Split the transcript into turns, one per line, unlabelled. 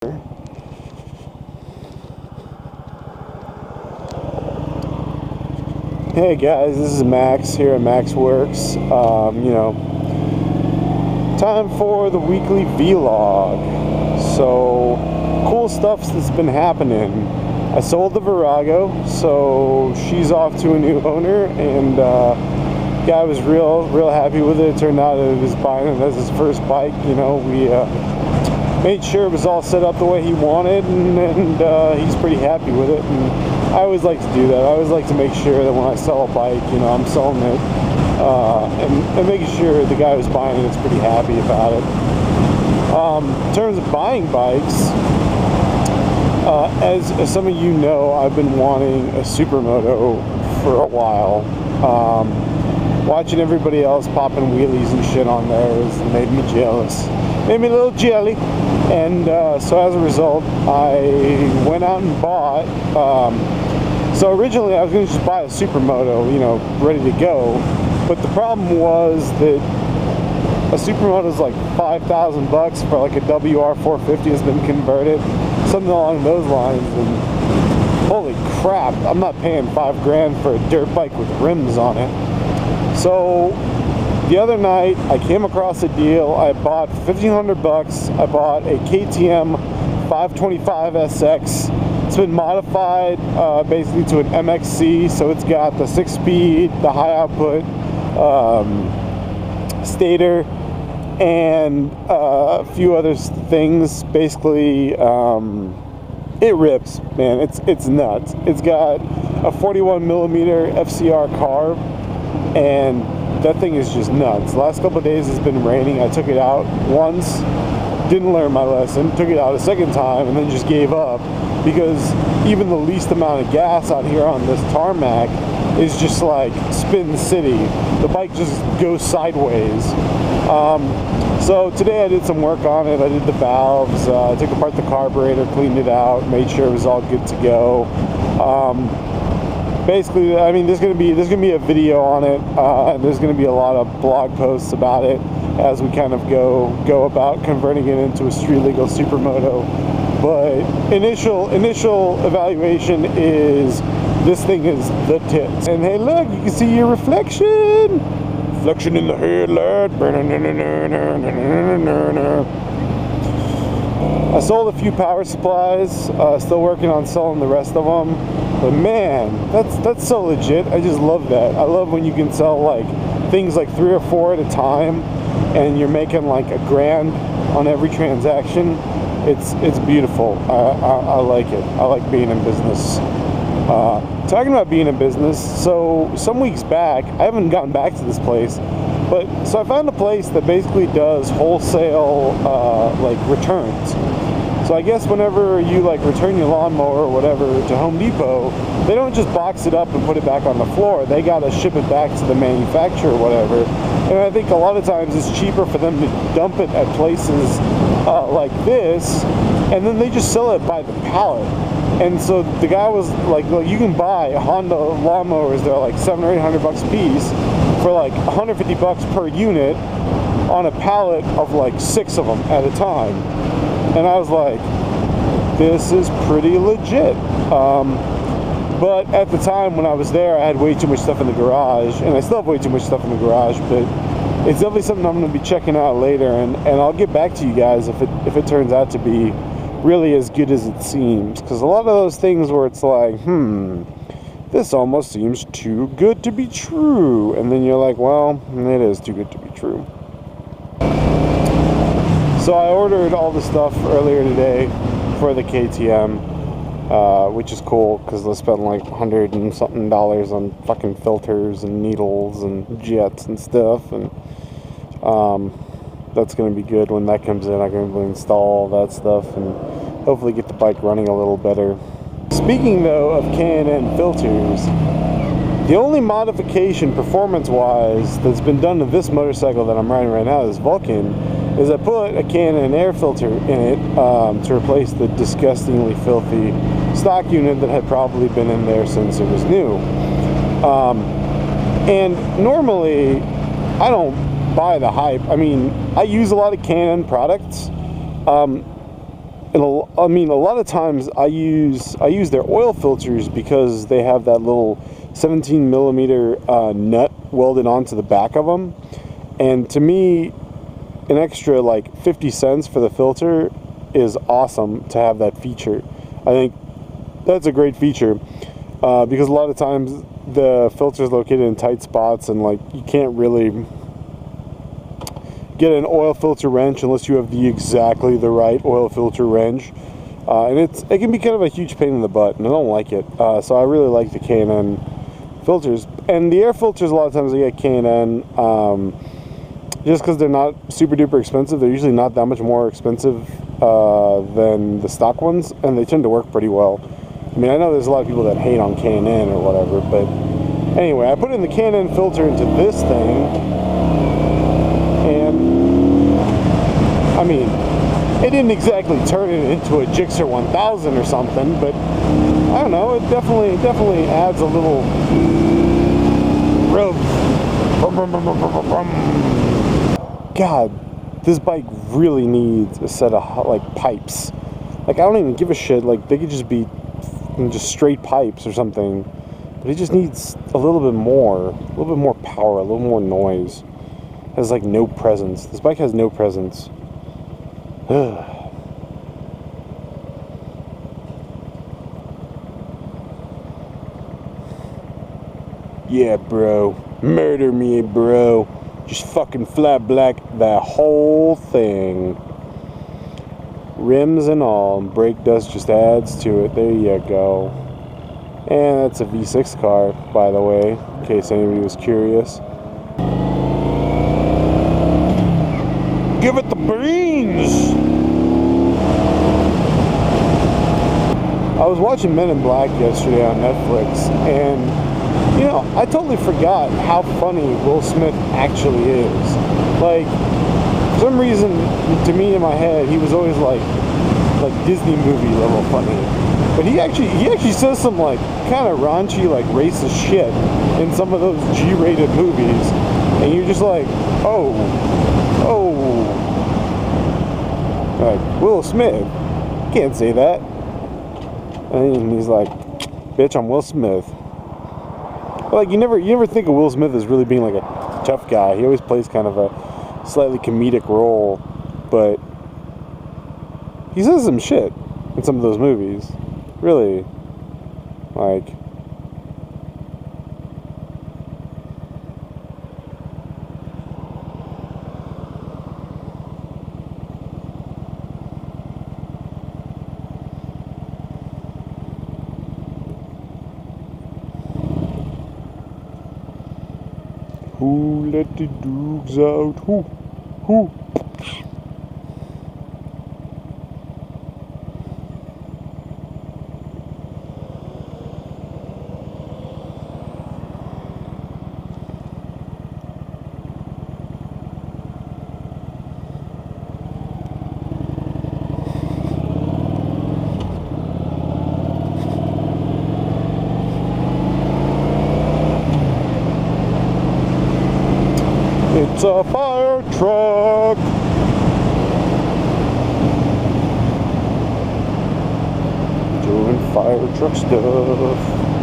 Hey guys, this is Max here at MaksWerks. Time for the weekly vlog. So, cool stuff that's been happening. I sold the Virago, so she's off to a new owner, and guy was real happy with it. It turned out it was buying it as his first bike. We made sure it was all set up the way he wanted, and he's pretty happy with it. And I always like to do that. I always like to make sure that when I sell a bike, I'm selling it and making sure the guy who's buying it is pretty happy about it. In terms of buying bikes, as some of you know, I've been wanting a supermoto for a while. Watching everybody else popping wheelies and shit on there has made me jealous. Made me a little jelly. And so as a result, I went out and bought. So originally I was going to just buy a supermoto, ready to go. But the problem was that a supermoto is like $5,000 for like a WR450 has been converted, something along those lines. And holy crap, I'm not paying $5 grand for a dirt bike with rims on it. So the other night I came across a deal. I bought $1,500. I bought a KTM 525 SX. It's been modified basically to an MXC, so it's got the 6-speed, the high output stator, and a few other things. Basically, it rips, man. It's nuts. It's got a 41mm FCR carb, and that thing is just nuts. The last couple of days it's been raining. I took it out once, didn't learn my lesson, took it out a second time, and then just gave up, because even the least amount of gas out here on this tarmac is just like Spin City. The bike just goes sideways. So today I did some work on it. I did the valves, I took apart the carburetor, cleaned it out, made sure it was all good to go. Basically, I mean, there's gonna be a video on it, and there's gonna be a lot of blog posts about it as we kind of go about converting it into a street legal supermoto. But initial evaluation is this thing is the tits. And hey, look, you can see your reflection in the headlight. I sold a few power supplies, still working on selling the rest of them. But man, that's so legit. I just love that. I love when you can sell like things like 3 or 4 at a time, and you're making like $1 grand on every transaction. It's beautiful. I like it. I like being in business. Talking about being in business, so some weeks back, I haven't gotten back to this place, but so I found a place that basically does wholesale like returns. So I guess whenever you like return your lawnmower or whatever to Home Depot, they don't just box it up and put it back on the floor. They gotta ship it back to the manufacturer or whatever. And I think a lot of times it's cheaper for them to dump it at places like this, and then they just sell it by the pallet. And so the guy was like, you can buy Honda lawnmowers that are like $700 or $800 a piece for like $150 per unit on a pallet of like 6 of them at a time. And I was like, this is pretty legit. But at the time when I was there, I had way too much stuff in the garage, and I still have way too much stuff in the garage, but it's definitely something I'm going to be checking out later, and I'll get back to you guys if it turns out to be really as good as it seems. Because a lot of those things where it's like, this almost seems too good to be true, and then you're like, well, it is too good to be true. So I ordered all the stuff earlier today for the KTM, which is cool because they spent like $100 and something on fucking filters and needles and jets and stuff, and that's going to be good when that comes in. I can install all that stuff and hopefully get the bike running a little better. Speaking though of K&N filters, the only modification performance-wise that's been done to this motorcycle that I'm riding right now, this Vulcan, is I put a K&N air filter in it to replace the disgustingly filthy stock unit that had probably been in there since it was new. And normally, I don't buy the hype. I mean, I use a lot of K&N products. And I mean, a lot of times I use their oil filters because they have that little 17 millimeter nut welded onto the back of them. And to me, an extra like 50 cents for the filter is awesome to have that feature. I think that's a great feature because a lot of times the filter is located in tight spots, and like you can't really get an oil filter wrench unless you have exactly the right oil filter wrench, and it can be kind of a huge pain in the butt, and I don't like it. So I really like the K&N filters, and the air filters a lot of times I get K&N just because they're not super duper expensive. They're usually not that much more expensive than the stock ones, and they tend to work pretty well. I mean, I know there's a lot of people that hate on K&N or whatever, but anyway, I put in the K&N filter into this thing, and I mean, it didn't exactly turn it into a Gixxer 1000 or something, but I don't know, it definitely adds a little rev. God, this bike really needs a set of like pipes. Like, I don't even give a shit. Like, they could just be just straight pipes or something, but it just needs a little bit more power, a little more noise. It has like no presence. This bike has no presence. Yeah, bro. Murder me, bro. Just fucking flat black the whole thing. Rims and all. Brake dust just adds to it. There you go. And that's a V6 car, by the way, in case anybody was curious. Give it the beans! I was watching Men in Black yesterday on Netflix, and you know, I totally forgot how funny Will Smith actually is. Like, for some reason, to me in my head, he was always like Disney movie level funny. But he actually says some like kind of raunchy, like racist shit in some of those G-rated movies, and you're just like, oh, like Will Smith, can't say that. And he's like, bitch, I'm Will Smith. Like, you never think of Will Smith as really being like a tough guy. He always plays kind of a slightly comedic role, but he says some shit in some of those movies. Really. Like, who let the dogs out? Who? It's a fire truck. Doing fire truck stuff.